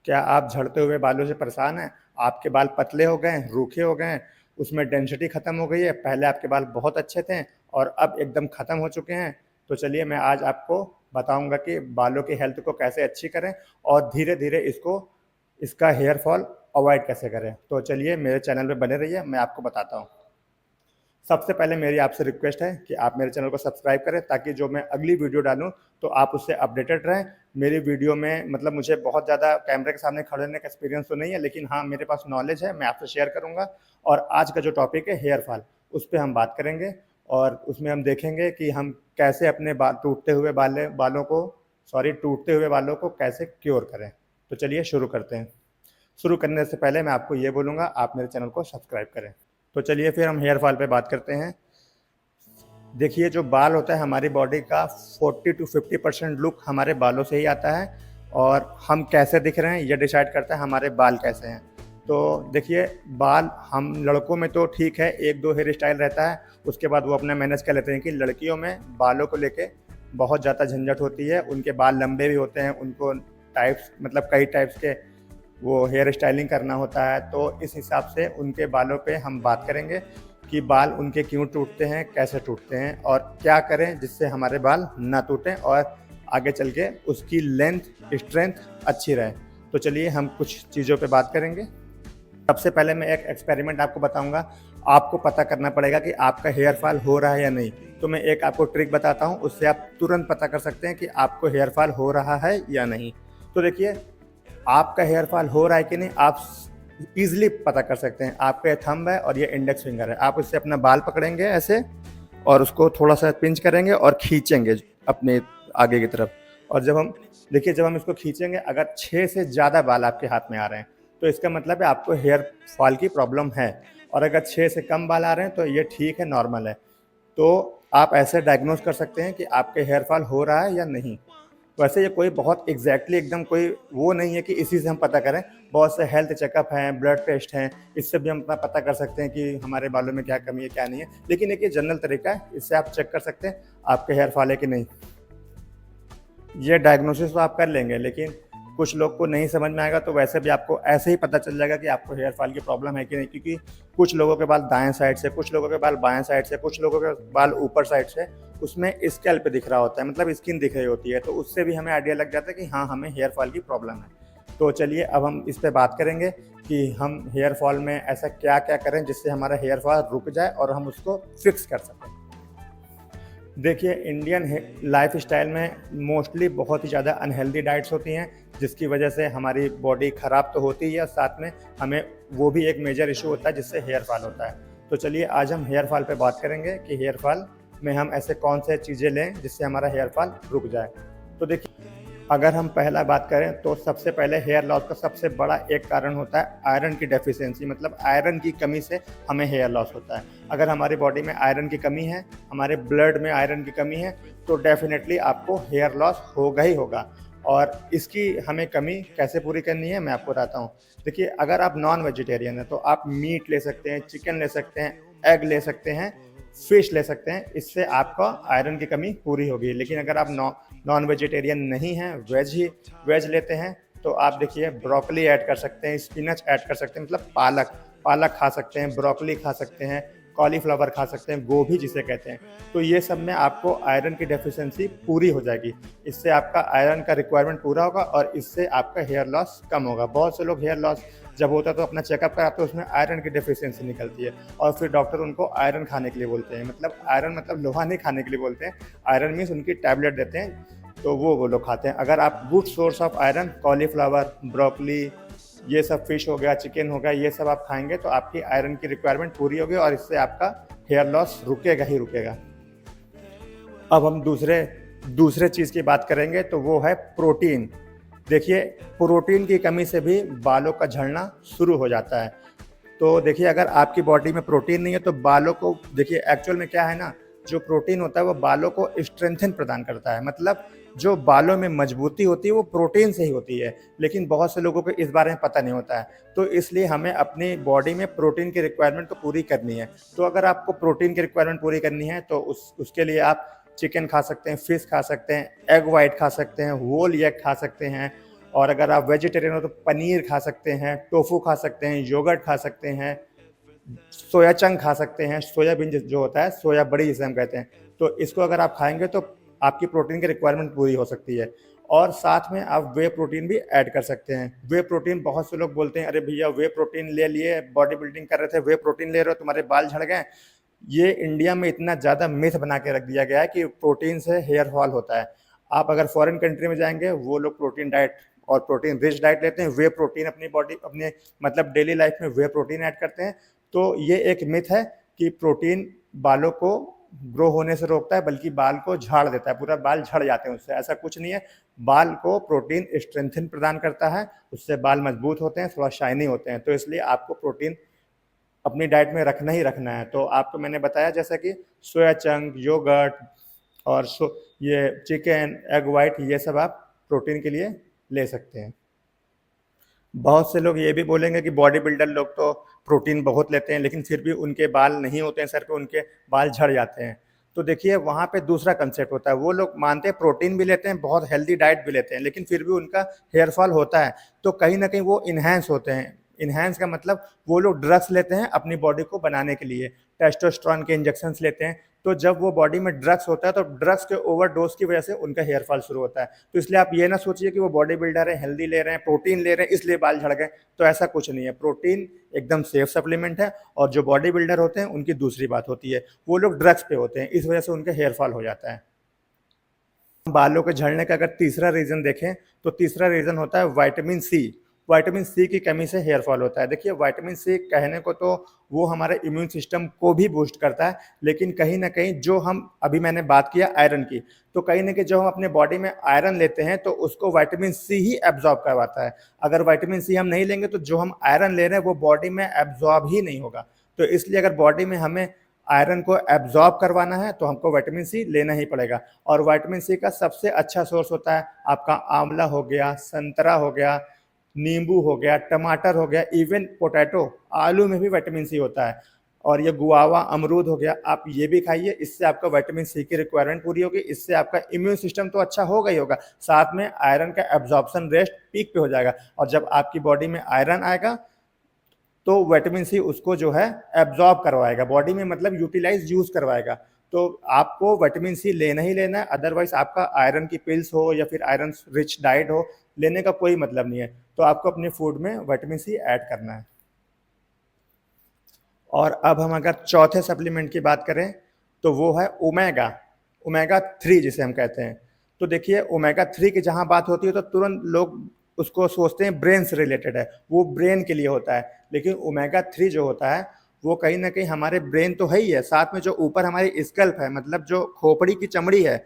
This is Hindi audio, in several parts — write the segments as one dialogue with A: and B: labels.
A: क्या आप झड़ते हुए बालों से परेशान हैं? आपके बाल पतले हो गए हैं, रूखे हो गए हैं, उसमें डेंसिटी खत्म हो गई है, पहले आपके बाल बहुत अच्छे थे और अब एकदम खत्म हो चुके हैं। तो चलिए मैं आज आपको बताऊंगा कि बालों की हेल्थ को कैसे अच्छी करें और धीरे धीरे इसका हेयर फॉल अवॉइड कैसे करें। तो चलिए मेरे चैनल पे बने रहिए, मैं आपको बताता हूँ। सबसे पहले मेरी आपसे रिक्वेस्ट है कि आप मेरे चैनल को सब्सक्राइब करें ताकि जो मैं अगली वीडियो डालूं तो आप उससे अपडेटेड रहें। मेरी वीडियो में मतलब मुझे बहुत ज़्यादा कैमरे के सामने खड़े होने का एक्सपीरियंस तो नहीं है, लेकिन हाँ मेरे पास नॉलेज है, मैं आपसे शेयर करूँगा। और आज का जो टॉपिक है हेयर फॉल, उस पर हम बात करेंगे और उसमें हम देखेंगे कि हम कैसे अपने टूटते हुए बालों को कैसे क्योर करें। तो चलिए शुरू करते हैं। शुरू करने से पहले मैं आपको ये बोलूँगा, आप मेरे चैनल को सब्सक्राइब करें। तो चलिए फिर हम हेयर फॉल पे बात करते हैं। देखिए जो बाल होता है हमारी बॉडी का 40 to 50% लुक हमारे बालों से ही आता है और हम कैसे दिख रहे हैं ये डिसाइड करता है हमारे बाल कैसे हैं। तो देखिए बाल हम लड़कों में तो ठीक है, एक दो हेयर स्टाइल रहता है, उसके बाद वो अपना मैनेज कर लेते हैं। कि लड़कियों में बालों को लेके बहुत ज़्यादा झंझट होती है, उनके बाल लंबे भी होते हैं, उनको टाइप्स मतलब कई टाइप्स के वो हेयर स्टाइलिंग करना होता है। तो इस हिसाब से उनके बालों पे हम बात करेंगे कि बाल उनके क्यों टूटते हैं, कैसे टूटते हैं और क्या करें जिससे हमारे बाल ना टूटें और आगे चल के उसकी लेंथ स्ट्रेंथ अच्छी रहे। तो चलिए हम कुछ चीज़ों पे बात करेंगे। सबसे पहले मैं एक एक्सपेरिमेंट आपको बताऊंगा। आपको पता करना पड़ेगा कि आपका हेयर फॉल हो रहा है या नहीं। तो मैं एक आपको ट्रिक बताता हूं, उससे आप तुरंत पता कर सकते हैं कि आपको हेयर फॉल हो रहा है या नहीं। तो देखिए आपका हेयर फॉल हो रहा है कि नहीं आप इजीली पता कर सकते हैं। आपका ये थंब है और ये इंडेक्स फिंगर है, आप उससे अपना बाल पकड़ेंगे ऐसे और उसको थोड़ा सा पिंच करेंगे और खींचेंगे अपने आगे की तरफ। और जब हम इसको खींचेंगे, अगर 6 से ज़्यादा बाल आपके हाथ में आ रहे हैं तो इसका मतलब है आपको हेयर फॉल की प्रॉब्लम है। और अगर 6 से कम बाल आ रहे हैं तो ये ठीक है, नॉर्मल है। तो आप ऐसे डायग्नोज कर सकते हैं कि आपके हेयर फॉल हो रहा है या नहीं। वैसे ये कोई बहुत एग्जैक्टली एकदम कोई वो नहीं है कि इसी से हम पता करें। बहुत से हेल्थ चेकअप हैं, ब्लड टेस्ट हैं, इससे भी हम अपना पता कर सकते हैं कि हमारे बालों में क्या कमी है क्या नहीं है। लेकिन एक ये जनरल तरीका है, इससे आप चेक कर सकते हैं आपके हेयर फॉल है कि नहीं। ये डायग्नोसिस तो आप कर लेंगे, लेकिन कुछ लोग को नहीं समझ में आएगा तो वैसे भी आपको ऐसे ही पता चल जाएगा कि आपको हेयर फॉल की प्रॉब्लम है कि नहीं। क्योंकि कुछ लोगों के बाल दाएं साइड से, कुछ लोगों के बाल बाएं साइड से, कुछ लोगों के बाल ऊपर साइड से, उसमें स्कैल्प दिख रहा होता है, मतलब स्किन दिख रही होती है। तो उससे भी हमें आइडिया लग जाता है कि हाँ हमें हेयर फॉल की प्रॉब्लम है। तो चलिए अब हम इस पर बात करेंगे कि हम हेयर फॉल में ऐसा क्या क्या करें जिससे हमारा हेयर फॉल रुक जाए और हम उसको फिक्स कर सकें। देखिए इंडियन लाइफ स्टाइल में मोस्टली बहुत ही ज़्यादा अनहेल्दी डाइट्स होती हैं, जिसकी वजह से हमारी बॉडी ख़राब तो होती है, साथ में हमें वो भी एक मेजर इशू होता है जिससे हेयर फॉल होता है। तो चलिए आज हम हेयर फॉल पे बात करेंगे कि हेयर फॉल में हम ऐसे कौन से चीज़ें लें जिससे हमारा हेयर फॉल रुक जाए। तो देखिए अगर हम पहला बात करें तो सबसे पहले हेयर लॉस का सबसे बड़ा एक कारण होता है आयरन की डेफिशिएंसी, मतलब आयरन की कमी से हमें हेयर लॉस होता है। अगर हमारी बॉडी में आयरन की कमी है, हमारे ब्लड में आयरन की कमी है, तो डेफिनेटली आपको हेयर लॉस होगा ही होगा। और इसकी हमें कमी कैसे पूरी करनी है मैं आपको बताता हूँ। देखिए अगर आप नॉन वेजिटेरियन हैं तो आप मीट ले सकते हैं, चिकन ले सकते हैं, एग ले सकते हैं, फिश ले सकते हैं, इससे आपका आयरन की कमी पूरी होगी। लेकिन अगर आप नॉन वेजिटेरियन नहीं हैं, वेज लेते हैं, तो आप देखिए ब्रोकली ऐड कर सकते हैं, स्पिनच ऐड कर सकते हैं, मतलब पालक पालक खा सकते हैं, ब्रोकली खा सकते हैं, कॉलीफ्लावर खा सकते हैं, गोभी जिसे कहते हैं। तो ये सब में आपको आयरन की डेफिशिएंसी पूरी हो जाएगी। इससे आपका आयरन का रिक्वायरमेंट पूरा होगा और इससे आपका हेयर लॉस कम होगा। बहुत से लोग हेयर लॉस जब होता है तो अपना चेकअप कराते हैं, उसमें आयरन की डेफिशिएंसी निकलती है और फिर डॉक्टर उनको आयरन खाने के लिए बोलते हैं। मतलब आयरन मतलब लोहा नहीं खाने के लिए बोलते हैं, आयरन मीन्स उनकी टैबलेट देते हैं, तो वो लोग खाते हैं। अगर आप good source of iron cauliflower, broccoli, ये सब फिश हो गया, चिकन हो गया, ये सब आप खाएंगे तो आपकी आयरन की रिक्वायरमेंट पूरी होगी और इससे आपका हेयर लॉस रुकेगा ही रुकेगा। अब हम दूसरे चीज़ की बात करेंगे तो वो है प्रोटीन। देखिए प्रोटीन की कमी से भी बालों का झड़ना शुरू हो जाता है। तो देखिए अगर आपकी बॉडी में प्रोटीन नहीं है तो बालों को देखिए एक्चुअल में क्या है ना, जो प्रोटीन होता है वो बालों को स्ट्रेंथन प्रदान करता है, मतलब जो बालों में मजबूती होती है वो प्रोटीन से ही होती है। लेकिन बहुत से लोगों को इस बारे में पता नहीं होता है, तो इसलिए हमें अपनी बॉडी में प्रोटीन की रिक्वायरमेंट तो पूरी करनी है। तो अगर आपको प्रोटीन की रिक्वायरमेंट पूरी करनी है तो उसके लिए आप चिकन खा सकते हैं, फिश खा सकते हैं, एग वाइट खा सकते हैं, होल एग खा सकते हैं और अगर आप वेजिटेरियन हो तो पनीर खा सकते हैं, टोफू खा सकते हैं, योगर्ट खा सकते हैं, सोया चंक खा सकते हैं, सोयाबीन जो होता है, सोया बड़ी जिसे हम कहते हैं। तो इसको अगर आप खाएंगे तो आपकी प्रोटीन की रिक्वायरमेंट पूरी हो सकती है। और साथ में आप वे प्रोटीन भी ऐड कर सकते हैं। वे प्रोटीन, बहुत से लोग बोलते हैं अरे भैया वे प्रोटीन ले लिए, बॉडी बिल्डिंग कर रहे थे, वे प्रोटीन ले रहे हो तुम्हारे बाल झड़ गए। ये इंडिया में इतना ज़्यादा मिथ बना के रख दिया गया है कि प्रोटीन से हेयर फॉल होता है। आप अगर फॉरेन कंट्री में जाएंगे, वो लोग प्रोटीन डाइट और प्रोटीन रिच डाइट लेते हैं, वे प्रोटीन अपनी बॉडी अपने मतलब डेली लाइफ में वे प्रोटीन ऐड करते हैं। तो ये एक मिथ है कि प्रोटीन बालों को ग्रो होने से रोकता है, बल्कि बाल को झाड़ देता है, पूरा बाल झड़ जाते हैं उससे। ऐसा कुछ नहीं है। बाल को प्रोटीन स्ट्रेंथन प्रदान करता है, उससे बाल मजबूत होते हैं, थोड़ा शाइनी होते हैं। तो इसलिए आपको प्रोटीन अपनी डाइट में रखना ही रखना है। तो आपको मैंने बताया जैसा कि सोया चंक, योगर्ट और ये चिकन, एग वाइट, ये सब आप प्रोटीन के लिए ले सकते हैं। बहुत से लोग ये भी बोलेंगे कि बॉडी बिल्डर लोग तो प्रोटीन बहुत लेते हैं, लेकिन फिर भी उनके बाल नहीं होते हैं सर पे, उनके बाल झड़ जाते हैं। तो देखिए वहाँ पे दूसरा कंसेप्ट होता है। वो लोग मानते हैं प्रोटीन भी लेते हैं, बहुत हेल्दी डाइट भी लेते हैं, लेकिन फिर भी उनका हेयर फॉल होता है। तो कहीं ना कहीं वो इन्हेंस होते हैं। इन्हेंस का मतलब वो लोग ड्रग्स लेते हैं अपनी बॉडी को बनाने के लिए, टेस्टोस्टेरोन के इंजेक्शंस लेते हैं। तो जब वो बॉडी में ड्रग्स होता है तो ड्रग्स के ओवरडोज की वजह से उनका हेयर फॉल शुरू होता है। तो इसलिए आप ये ना सोचिए कि वो बॉडी बिल्डर है, हेल्दी ले रहे हैं, प्रोटीन ले रहे हैं इसलिए बाल झड़ गए। तो ऐसा कुछ नहीं है। प्रोटीन एकदम सेफ सप्लीमेंट है, और जो बॉडी बिल्डर होते हैं उनकी दूसरी बात होती है, वो लोग ड्रग्स पे होते हैं, इस वजह से उनका हेयर फॉल हो जाता है। बालों के झड़ने का अगर तीसरा रीज़न देखें तो तीसरा रीज़न होता है विटामिन सी। विटामिन सी की कमी से हेयर फॉल होता है। देखिए विटामिन सी कहने को तो वो हमारे इम्यून सिस्टम को भी बूस्ट करता है, लेकिन कहीं ना कहीं जो हम अभी मैंने बात किया आयरन की, तो कहीं ना कहीं जो हम अपने बॉडी में आयरन लेते हैं तो उसको विटामिन सी ही एब्जॉर्ब करवाता है। अगर विटामिन सी हम नहीं लेंगे तो जो हम आयरन ले रहे हैं वो बॉडी में एब्जॉर्ब ही नहीं होगा। तो इसलिए अगर बॉडी में हमें आयरन को एब्जॉर्ब करवाना है तो हमको विटामिन सी लेना ही पड़ेगा। और विटामिन सी का सबसे अच्छा सोर्स होता है आपका आंवला हो गया, संतरा हो गया, नींबू हो गया, टमाटर हो गया, इवन पोटैटो, आलू में भी विटामिन सी होता है। और ये गुआवा, अमरूद हो गया, आप ये भी खाइए, इससे आपका विटामिन सी की रिक्वायरमेंट पूरी होगी, इससे आपका इम्यून सिस्टम तो अच्छा होगा ही होगा, साथ में आयरन का एब्जॉर्प्शन रेट पीक पे हो जाएगा। और जब आपकी बॉडी में आयरन आएगा तो विटामिन सी उसको जो है एब्जॉर्ब करवाएगा बॉडी में, मतलब यूटिलाइज यूज करवाएगा। तो आपको विटामिन सी लेना ही लेना है, अदरवाइज आपका आयरन की पिल्स हो या फिर आयरन रिच डाइट हो, लेने का कोई मतलब नहीं है। तो आपको अपने फूड में विटामिन सी ऐड करना है। और अब हम अगर चौथे सप्लीमेंट की बात करें तो वो है ओमेगा, ओमेगा 3 जिसे हम कहते हैं। तो देखिए ओमेगा 3 की जहाँ बात होती है तो तुरंत लोग उसको सोचते हैं ब्रेन से रिलेटेड है, वो ब्रेन के लिए होता है। लेकिन ओमेगा 3 जो होता है वो कहीं ना कहीं हमारे ब्रेन तो है ही है, साथ में जो ऊपर हमारी स्कल्प है, मतलब जो खोपड़ी की चमड़ी है,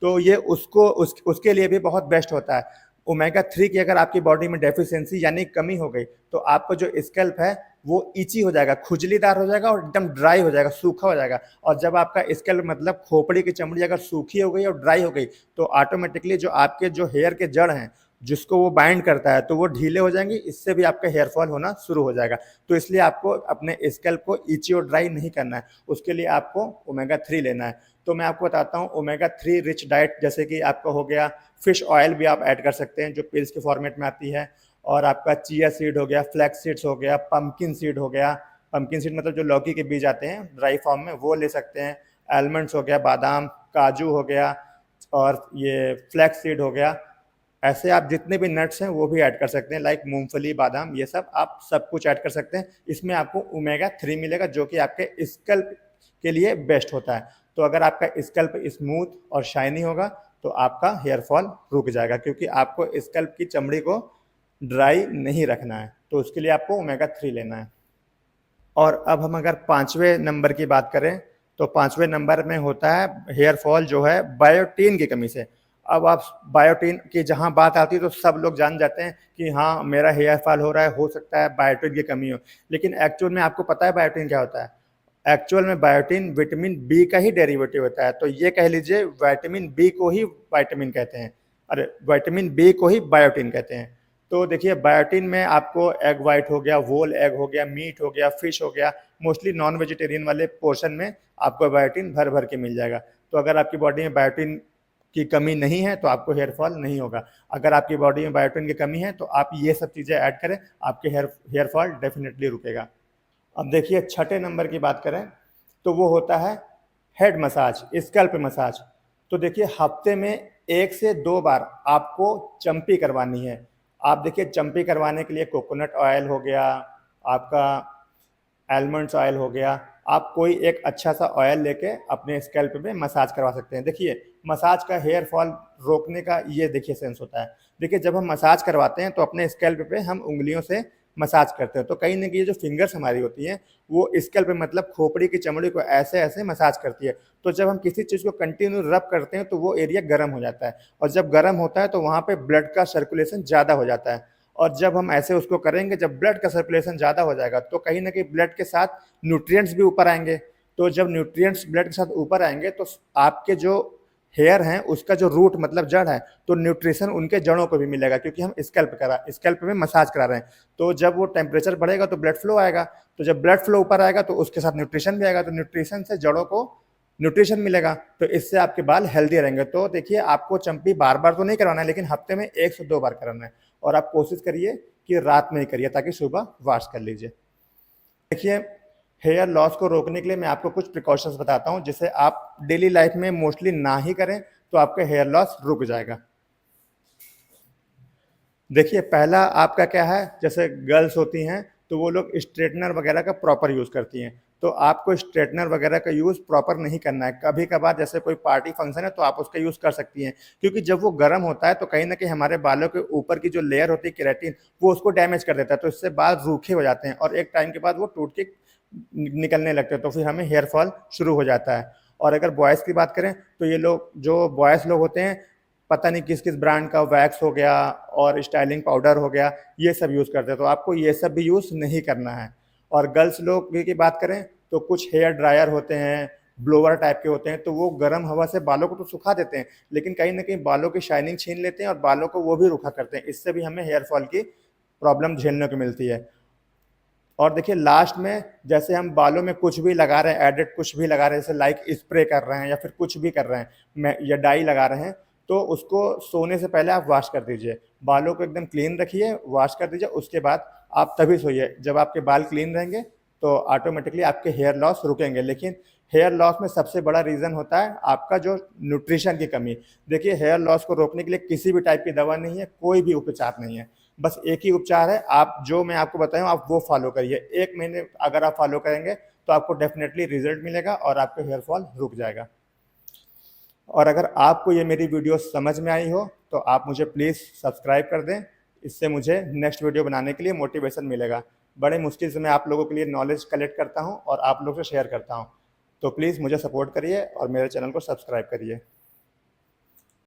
A: तो ये उसके लिए भी बहुत बेस्ट होता है। ओमेगा 3 की अगर आपकी बॉडी में डेफिशिएंसी यानी कमी हो गई तो आपका जो स्कल्प है वो इची हो जाएगा, खुजलीदार हो जाएगा और एकदम ड्राई हो जाएगा, सूखा हो जाएगा। और जब आपका स्कल्प मतलब खोपड़ी की चमड़ी अगर सूखी हो गई और ड्राई हो गई तो ऑटोमेटिकली जो आपके जो हेयर के जड़ हैं जिसको वो बाइंड करता है तो वो ढीले हो जाएंगे, इससे भी आपका हेयर फॉल होना शुरू हो जाएगा। तो इसलिए आपको अपने स्कल्प को इची और ड्राई नहीं करना है, उसके लिए आपको ओमेगा 3 लेना है। तो मैं आपको बताता हूँ ओमेगा 3 रिच डाइट, जैसे कि आपका हो गया फिश ऑयल भी आप ऐड कर सकते हैं जो पिल्स के फॉर्मेट में आती है, और आपका चिया सीड हो गया, फ्लैक्स सीड्स हो गया, पंपकिन सीड हो गया, पंपकिन सीड मतलब जो लौकी के बीज आते हैं ड्राई फॉर्म में, वो ले सकते हैं। आलमंड्स हो गया, बादाम, काजू हो गया, और ये फ्लैक्स सीड हो गया। ऐसे आप जितने भी नट्स हैं वो भी ऐड कर सकते हैं, लाइक मूंगफली, बादाम, ये सब आप सब कुछ ऐड कर सकते हैं। इसमें आपको ओमेगा 3 मिलेगा जो कि आपके स्कल्प के लिए बेस्ट होता है। तो अगर आपका स्कल्प स्मूथ और शाइनी होगा तो आपका हेयर फॉल रुक जाएगा, क्योंकि आपको स्कल्प की चमड़ी को ड्राई नहीं रखना है। तो उसके लिए आपको ओमेगा 3 लेना है। और अब हम अगर 5वें नंबर की बात करें तो 5वें नंबर में होता है हेयर फॉल जो है बायोटीन की कमी से। अब आप बायोटीन की जहाँ बात आती है तो सब लोग जान जाते हैं कि हाँ मेरा हेयर फॉल हो रहा है, हो सकता है बायोटीन की कमी हो। लेकिन एक्चुअल में आपको पता है बायोटीन क्या होता है? एक्चुअल में बायोटीन विटामिन बी का ही डेरिवेटिव होता है। तो ये कह लीजिए विटामिन बी को ही विटामिन कहते हैं, अरे विटामिन बी को ही बायोटीन कहते हैं। तो देखिए बायोटीन में आपको एग वाइट हो गया, वोल एग हो गया, मीट हो गया, फिश हो गया, मोस्टली नॉन वेजिटेरियन वाले पोर्शन में आपको बायोटीन भर भर के मिल जाएगा। तो अगर आपकी बॉडी में बायोटीन की कमी नहीं है तो आपको हेयर फॉल नहीं होगा। अगर आपकी बॉडी में बायोटिन की कमी है तो आप ये सब चीज़ें ऐड करें, आपके हेयर फॉल डेफिनेटली रुकेगा। अब देखिए छठे नंबर की बात करें तो वो होता है हेड मसाज, स्कैल्प मसाज। तो देखिए हफ्ते में 1 से 2 बार आपको चंपी करवानी है। आप देखिए चंपी करवाने के लिए कोकोनट ऑयल हो गया, आपका आलमंड्स ऑयल हो गया, आप कोई एक अच्छा सा ऑयल लेके अपने स्कैल्प पे मसाज करवा सकते हैं। देखिए मसाज का हेयर फॉल रोकने का ये देखिए सेंस होता है। देखिए जब हम मसाज करवाते हैं तो अपने स्कैल्प पे हम उंगलियों से मसाज करते हैं, तो कहीं न कहीं जो फिंगर्स हमारी होती हैं वो स्कैल्प पे मतलब खोपड़ी की चमड़ी को ऐसे-ऐसे मसाज करती है। तो जब हम किसी चीज़ को कंटिन्यू रब करते हैं तो वो एरिया गर्म हो जाता है, और जब गर्म होता है तो वहाँ पे ब्लड का सर्कुलेशन ज़्यादा हो जाता है। और जब हम ऐसे उसको करेंगे, जब ब्लड का सर्कुलेशन ज़्यादा हो जाएगा तो कहीं न कहीं ब्लड के साथ न्यूट्रिएंट्स भी ऊपर आएँगे। तो जब न्यूट्रिएंट्स ब्लड के साथ ऊपर आएँगे तो आपके जो हेयर हैं उसका जो रूट मतलब जड़ है, तो न्यूट्रिशन उनके जड़ों को भी मिलेगा, क्योंकि हम स्कैल्प में मसाज करा रहे हैं। तो जब वो टेम्परेचर बढ़ेगा तो ब्लड फ्लो आएगा, तो जब ब्लड फ्लो ऊपर आएगा तो उसके साथ न्यूट्रिशन भी आएगा, तो न्यूट्रिशन से जड़ों को न्यूट्रिशन मिलेगा, तो इससे आपके बाल हेल्दी रहेंगे। तो देखिए आपको चंपी बार-बार तो नहीं करवाना है, लेकिन हफ्ते में 1 से 2 बार कराना है, और आप कोशिश करिए कि रात में ही करिए ताकि सुबह वॉश कर लीजिए। देखिए हेयर लॉस को रोकने के लिए मैं आपको कुछ प्रिकॉशंस बताता हूँ, जिसे आप डेली लाइफ में मोस्टली ना ही करें तो आपका हेयर लॉस रुक जाएगा। देखिए पहला आपका क्या है, जैसे गर्ल्स होती हैं तो वो लोग स्ट्रेटनर वगैरह का प्रॉपर यूज़ करती हैं, तो आपको स्ट्रेटनर वगैरह का यूज़ प्रॉपर नहीं करना है। कभी-कभार जैसे कोई पार्टी फंक्शन है तो आप उसका यूज़ कर सकती हैं, क्योंकि जब वो गर्म होता है तो कहीं न कहीं हमारे बालों के ऊपर की जो लेयर होती है केराटिन, वो उसको डैमेज कर देता है, तो इससे बाल रूखे हो जाते हैं और एक टाइम के बाद वो टूट के निकलने लगते हैं, तो फिर हमें हेयर फॉल शुरू हो जाता है। और अगर बॉयज़ की बात करें तो ये लोग जो बॉयज़ लोग होते हैं, पता नहीं किस-किस ब्रांड का वैक्स हो गया और स्टाइलिंग पाउडर हो गया, ये सब यूज़ करते हैं, तो आपको ये सब भी यूज़ नहीं करना है। और गर्ल्स लोग की बात करें तो कुछ हेयर ड्रायर होते हैं, ब्लोअर टाइप के होते हैं, तो वो गर्म हवा से बालों को तो सुखा देते हैं, लेकिन कहीं न कहीं बालों की शाइनिंग छीन लेते हैं और बालों को वो भी रूखा करते हैं। इससे भी हमें हेयर फॉल की प्रॉब्लम झेलने को मिलती है। और देखिए लास्ट में जैसे हम बालों में कुछ भी लगा रहे हैं, एडिड कुछ भी लगा रहे हैं, जैसे लाइक स्प्रे कर रहे हैं या फिर कुछ भी कर रहे हैं, मैं या डाई लगा रहे हैं, तो उसको सोने से पहले आप वॉश कर दीजिए। बालों को एकदम क्लीन रखिए, वॉश कर दीजिए, उसके बाद आप तभी सोइए। जब आपके बाल क्लीन रहेंगे तो ऑटोमेटिकली आपके हेयर लॉस रुकेंगे। लेकिन हेयर लॉस में सबसे बड़ा रीज़न होता है आपका जो न्यूट्रिशन की कमी। देखिए हेयर लॉस को रोकने के लिए किसी भी टाइप की दवा नहीं है, कोई भी उपचार नहीं है। बस एक ही उपचार है, आप जो मैं आपको बताया हूँ आप वो फॉलो करिए। 1 महीने अगर आप फॉलो करेंगे तो आपको डेफ़िनेटली रिज़ल्ट मिलेगा और आपका हेयर फॉल रुक जाएगा। और अगर आपको ये मेरी वीडियो समझ में आई हो तो आप मुझे प्लीज़ सब्सक्राइब कर दें। इससे मुझे नेक्स्ट वीडियो बनाने के लिए मोटिवेशन मिलेगा। बड़े मुश्किल से मैं आप लोगों के लिए नॉलेज कलेक्ट करता हूँ और आप लोगों से शेयर करता हूँ। तो प्लीज़ मुझे सपोर्ट करिए और मेरे चैनल को सब्सक्राइब करिए।